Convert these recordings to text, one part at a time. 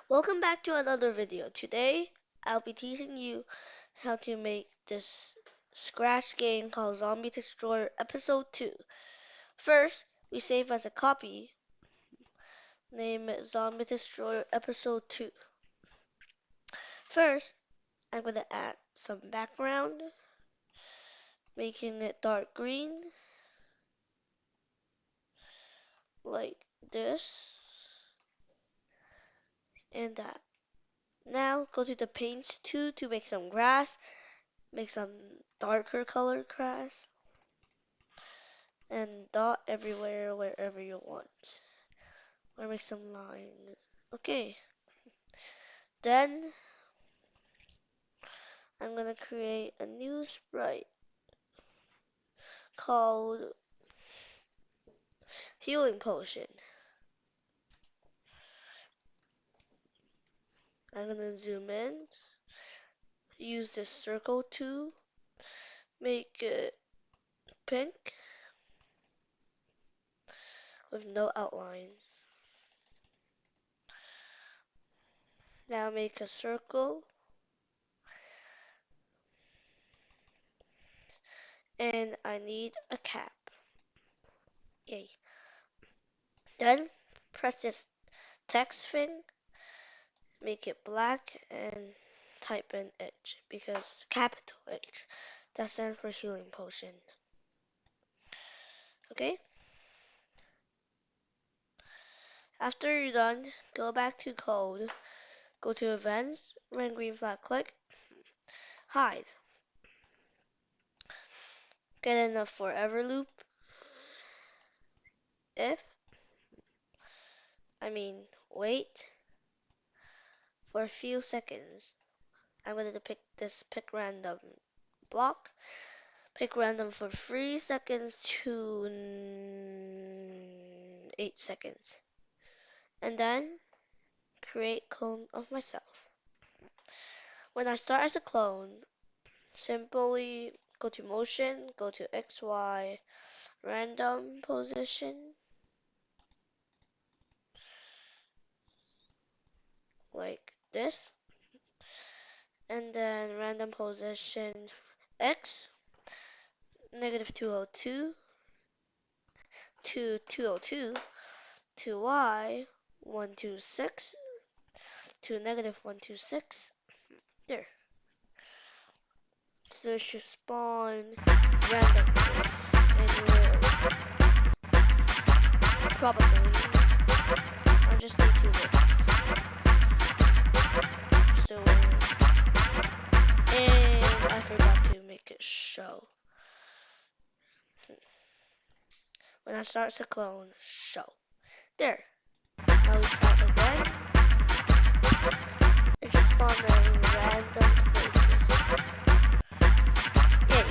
Welcome back to another video. Today, I'll be teaching you how to make this scratch game called Zombie Destroyer Episode 2. First, we save as a copy, name it Zombie Destroyer Episode 2. First, I'm going to add some background, making it dark green, like this, and that. Now, go to the Paints 2 to make some grass, make some darker color grass. And dot everywhere wherever you want. Or make some lines. Okay. Then I'm gonna create a new sprite called Healing Potion. I'm gonna zoom in, use this circle to make it pink with no outlines. Now make a circle and I need a cap. Yay. Then press this text thing, make it black and type in H because capital H. That stands for healing potion. Okay? After you're done, go back to code, go to events, run green flag, click, hide. Get in a forever loop. If, wait for a few seconds. I'm going to pick random block. Pick random for 3 seconds to 8 seconds. And then create clone of myself. When I start as a clone, simply go to motion, go to XY, random position, like this, and then random position X, negative 202 to 202 to Y, 126 to negative 126. There. So it should spawn randomly anywhere. Probably. I just need 2 minutes. Still waiting. And I forgot to make it show. When I start to clone, show. There. Now we try again. It just spawned in random places. Yay.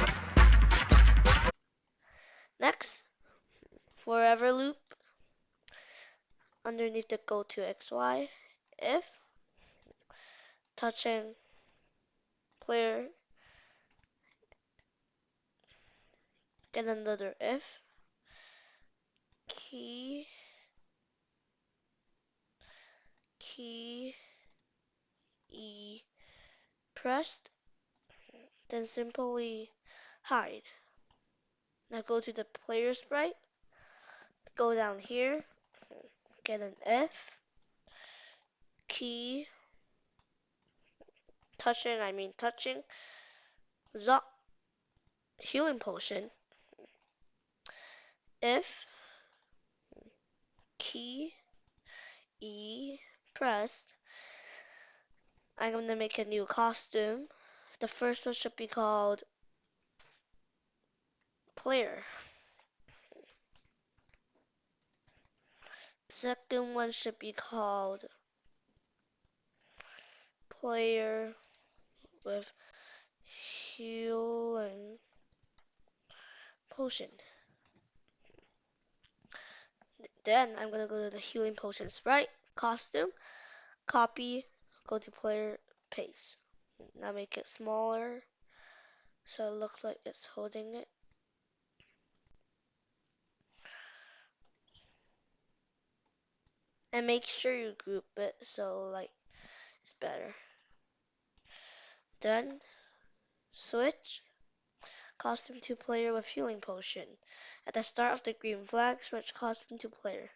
Next, forever loop. Underneath the go to XY. If touching player, get another if. Key E pressed, then simply hide. Now go to the player sprite, go down here, get an F, key, touching, Zop, healing potion, if, key, E, pressed. I'm going to make a new costume. The first one should be called player. Second one should be called player with healing potion. Then I'm gonna go to the healing potion sprite, costume, copy, go to player, paste. Now make it smaller so it looks like it's holding it. And make sure you group it so like It's better. Then switch costume to player with healing potion. At the start of the green flag, switch costume to player.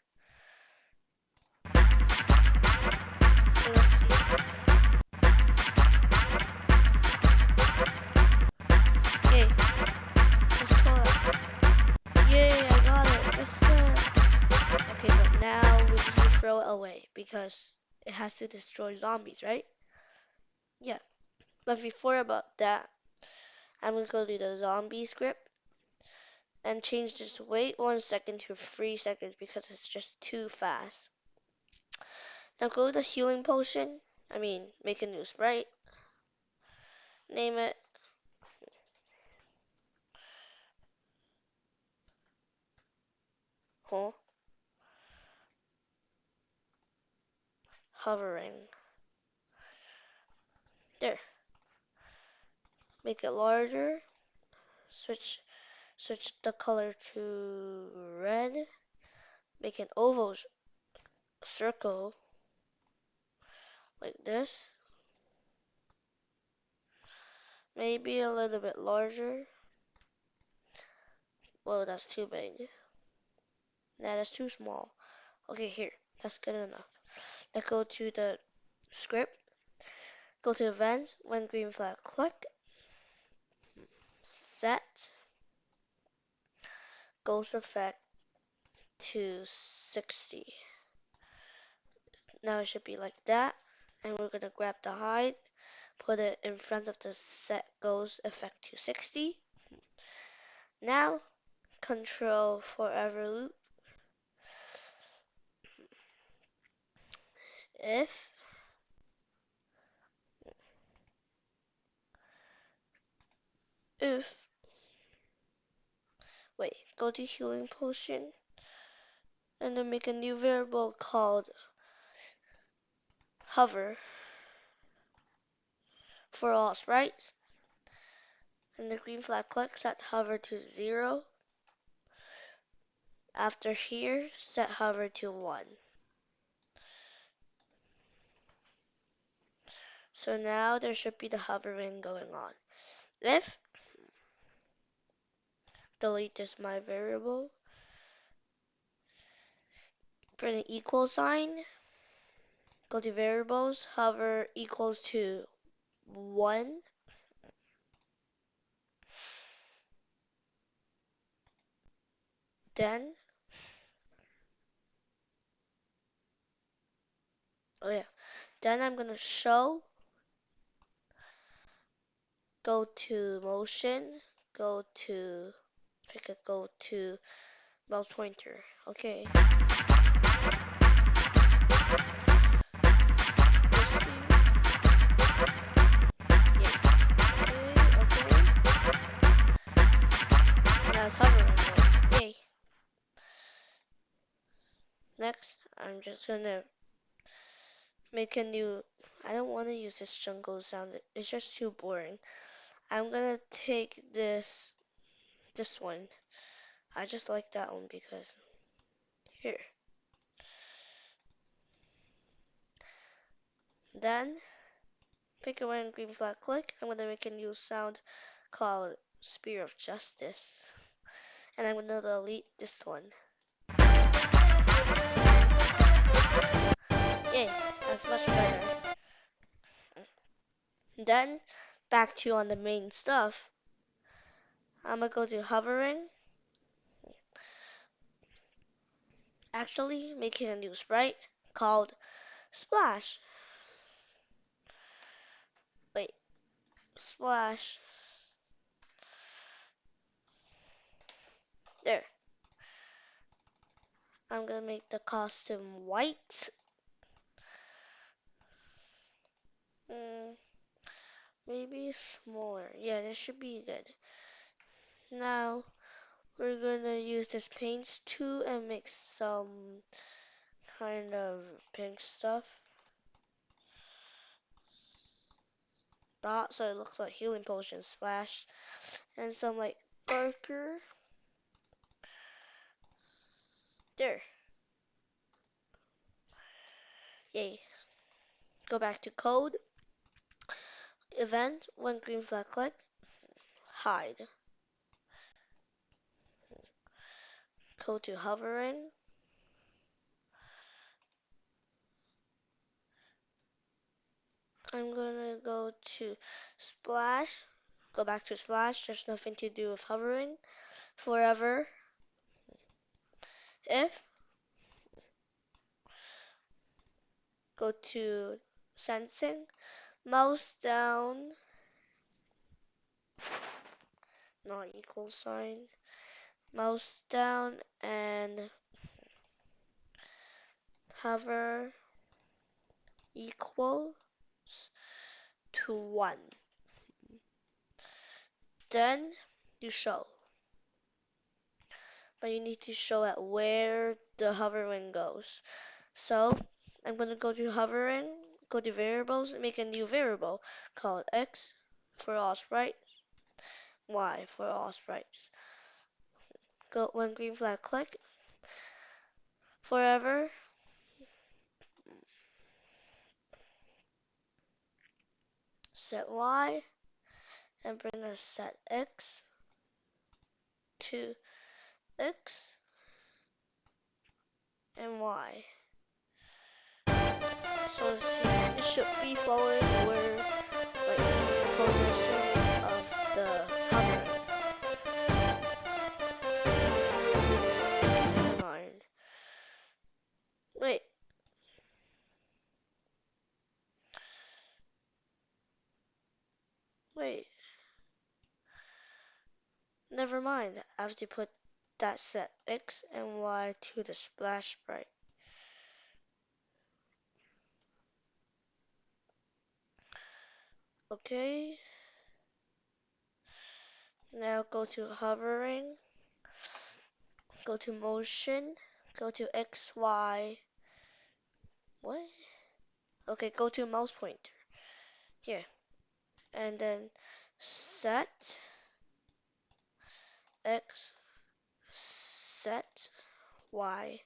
Okay, let's see. Yay. Let's call it. Yay, I got it. Yes, sir. Okay, but now we need to throw it away because it has to destroy zombies, right? Yeah. But before about that, I'm gonna go to the zombie script and change this wait 1 second to 3 seconds because it's just too fast. Now go to the healing potion. Make a new sprite. Name it. Huh? Hovering. There. Make it larger. Switch the color to red. Make an oval circle like this. Maybe a little bit larger. Whoa, that's too big. Nah, that's too small. Okay, here. That's good enough. Now go to the script. Go to events. When green flag, click. Set ghost effect to 60. Now it should be like that. And we're going to grab the hide. Put it in front of the set ghost effect to 60. Now, control forever loop. If if wait, go to healing potion and then make a new variable called hover for all sprites. And the green flag click, set hover to 0. After here, set hover to 1. So now there should be the hovering going on. If delete this my variable, print an equal sign, go to variables, hover equals to 1. Then, oh yeah, then I'm gonna show, go to motion, go to mouse pointer. Okay. Let's see. Yeah. Okay. Now it's hovering. Yay. Next, I'm just gonna make a new. I don't want to use this jungle sound. It's just too boring. I'm gonna take this one. I just like that one because here. Then pick a random green flag click. I'm gonna make a new sound called Spear of Justice. And I'm gonna delete this one. Yay, that's much better. Then back to on the main stuff. I'm gonna go to hovering. Actually, making a new sprite called Splash. Wait, Splash. There. I'm gonna make the costume white. Mm, maybe smaller. Yeah, this should be good. Now we're gonna use this paint too and make some kind of pink stuff. Dot so it looks like healing potion splash. And some like darker. There. Yay. Go back to code, event, when green flag click, hide. Go to hovering. I'm gonna go to splash. Go back to splash. There's nothing to do with hovering. Forever. If. Go to sensing. Mouse down. Not equal sign. Mouse down and hover equals to 1. Then you show. But you need to show at where the hovering goes. So I'm going to go to hovering, go to variables, and make a new variable called x for all sprites, y for all sprites. Go when green flag click, forever, set y, and bring a set x to x and y. So see, it should be following where, like, the position of the hovering. Never mind. Wait. Wait. Never mind. I have to put that set x and y to the splash sprite. Okay. Now go to hovering. Go to motion. Go to x, y. What? Okay, go to mouse pointer. Here. And then set x, set y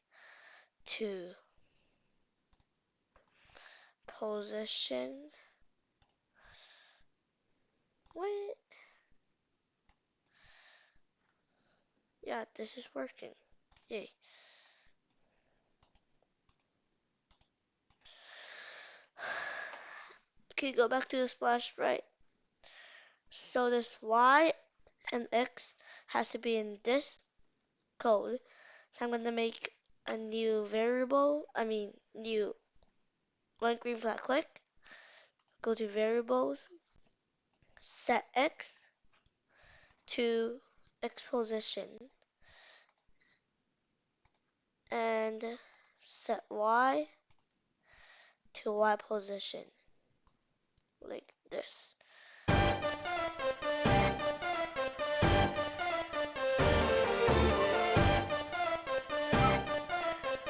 to position. What? Yeah, this is working. Yay. Okay, go back to the splash sprite. So this y and x has to be in this code. So I'm going to make a new variable, new when green flag click, go to variables, set x to x position, and set y to y position, like this.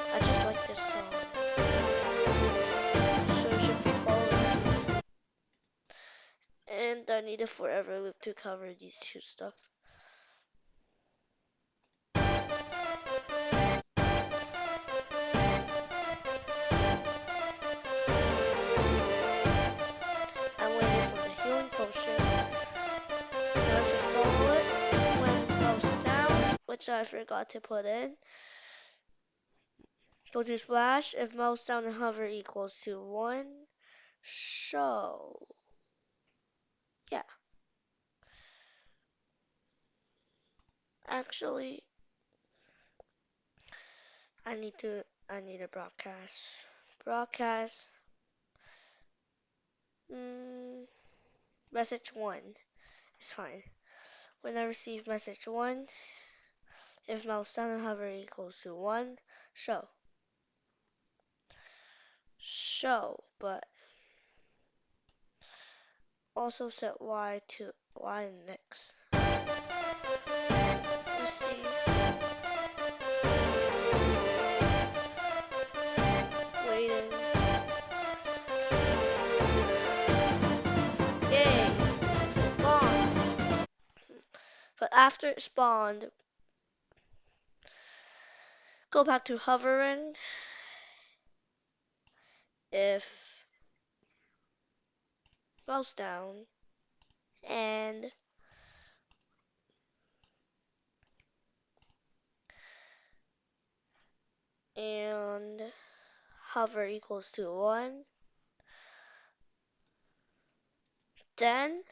I just like this song. So it should be following. And I need a forever loop to cover these two stuff. I'm waiting for the healing potion. Now I should follow it when mouse down, which I forgot to put in. Go to splash. If mouse down and hover equals to 1, show. Yeah. Actually, I need a broadcast. Broadcast. Message 1 is fine. When I receive message 1, if mouse down and hover equals to 1, show. Show, but also set y to y next. Let's see. Waiting. Yay! It spawned. But after it spawned, go back to hovering. If mouse down, and and hover equals to 1. Then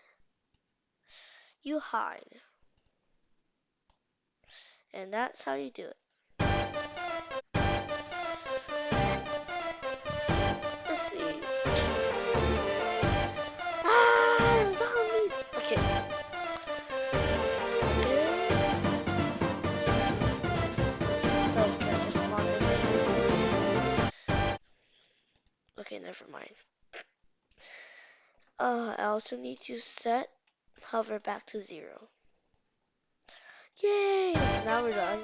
you hide. And that's how you do it. Let's see. Ah, zombies! Okay. Okay. So can I just spawn in? Okay, never mind. I also need to set hover back to 0. Yay! Now we're done.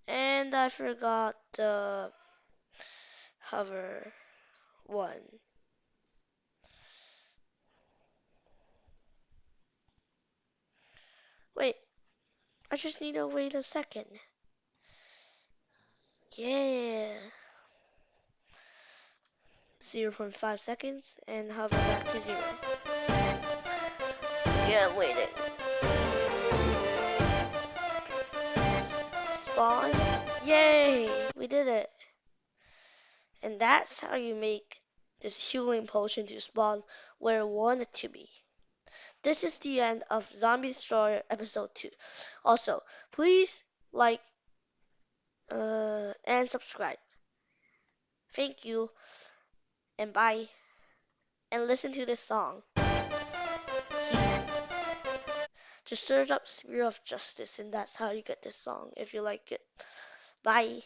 And I forgot the hover 1. Wait, I just need to wait a second. Yeah. 0.5 seconds and hover back to 0. Yeah, I'm waiting. Spawn. Yay! We did it. And that's how you make this healing potion to spawn where you want it to be. This is the end of Zombie Destroyer episode 2. Also, please like and subscribe. Thank you and bye. And listen to this song. Just search up Spirit of Justice and that's how you get this song if you like it. Bye.